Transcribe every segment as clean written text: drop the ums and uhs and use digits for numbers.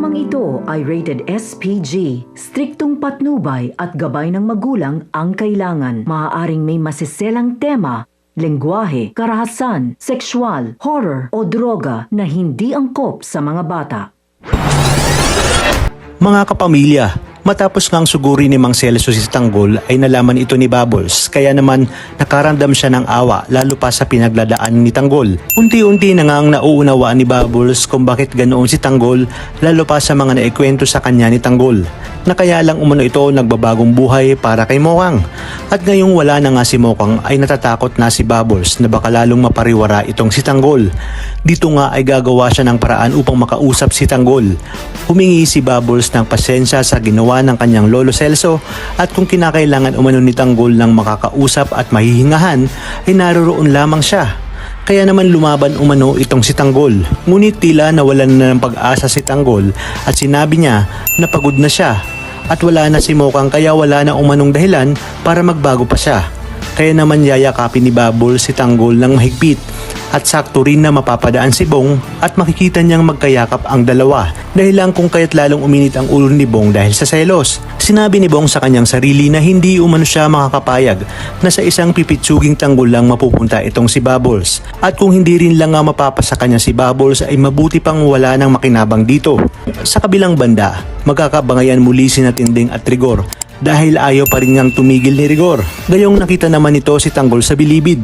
Programang ito ay rated SPG. Striktong patnubay at gabay ng magulang ang kailangan. Maaaring may masiselang tema, lengguwahe, karahasan, sexual, horror o droga na hindi angkop sa mga bata. Mga kapamilya, matapos ngang suguri ni Mang Celso si Tanggol ay nalaman ito ni Bubbles, kaya naman nakaramdam siya ng awa lalo pa sa pinagladaan ni Tanggol. Unti-unti na ngang nauunawaan ni Bubbles kung bakit ganoon si Tanggol lalo pa sa mga naikwento sa kanya ni Tanggol, na kaya lang umano ito nagbabagong buhay para kay Mokang. At ngayong wala na nga si Mokang ay natatakot na si Bubbles na baka lalong mapariwara itong si Tanggol. Dito nga ay gagawa siya ng paraan upang makausap si Tanggol. Humingi si Bubbles ng pasensya sa ginawa ng kanyang lolo Celso at kung kinakailangan umano ni Tanggol ng makakausap at mahihingahan ay naroroon lamang siya. Kaya naman lumaban umano itong si Tanggol. Ngunit tila nawalan na ng pag-asa si Tanggol at sinabi niya na pagod na siya at wala na si Mokang, kaya wala na umanong dahilan para magbago pa siya. Kaya naman yayakapin ni Bubbles si Tanggol ng mahigpit at sakto rin na mapapadaan si Bong at makikita niyang magkayakap ang dalawa, dahil lang kung kaya't lalong uminit ang ulo ni Bong dahil sa selos. Sinabi ni Bong sa kanyang sarili na hindi umano siya makakapayag na sa isang pipitsuging tanggol lang mapupunta itong si Bubbles, at kung hindi rin lang nga mapapasa kanya si Bubbles ay mabuti pang wala nang makinabang dito. Sa kabilang banda, magkakabangayan muli si Tinding at Rigor dahil ayaw pa rin ngang tumigil ni Rigor. Gayong nakita naman ito si Tanggol sa bilibid.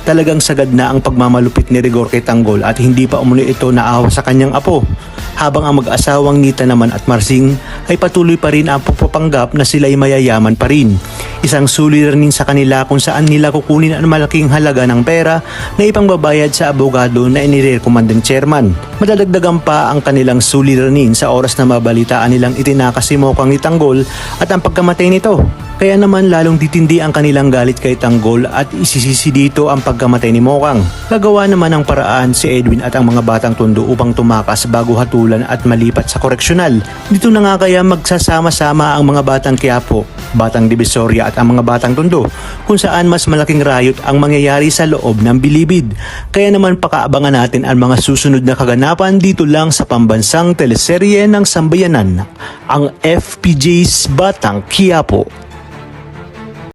Talagang sagad na ang pagmamalupit ni Rigor kay Tanggol at hindi pa umano ito naawa sa kanyang apo. Habang ang mag-asawang Nita naman at Marsing ay patuloy pa rin ang pagpapanggap na sila'y mayayaman pa rin. Isang suliranin sa kanila kung saan nila kukunin ang malaking halaga ng pera na ipangbabayad sa abogado na inirekomenda ng chairman. Madadagdagan pa ang kanilang suliranin sa oras na mabalitaan nilang itinakas si Mokang ni Tanggol at ang pagkamatay nito. Kaya naman lalong ditindi ang kanilang galit kay Tanggol at isisisi dito ang pagkamatay ni Mokang. Gagawa naman ng paraan si Edwin at ang mga batang Tondo upang tumakas bago hatulan at malipat sa koreksyonal. Dito na nga kaya magsasama-sama ang mga batang Quiapo, batang Divisoria at ang mga batang Tondo, kung saan mas malaking riot ang mangyayari sa loob ng bilibid. Kaya naman pakaabangan natin ang mga susunod na kaganapan dito lang sa pambansang teleserye ng Sambayanan, ang FPJ's Batang Quiapo.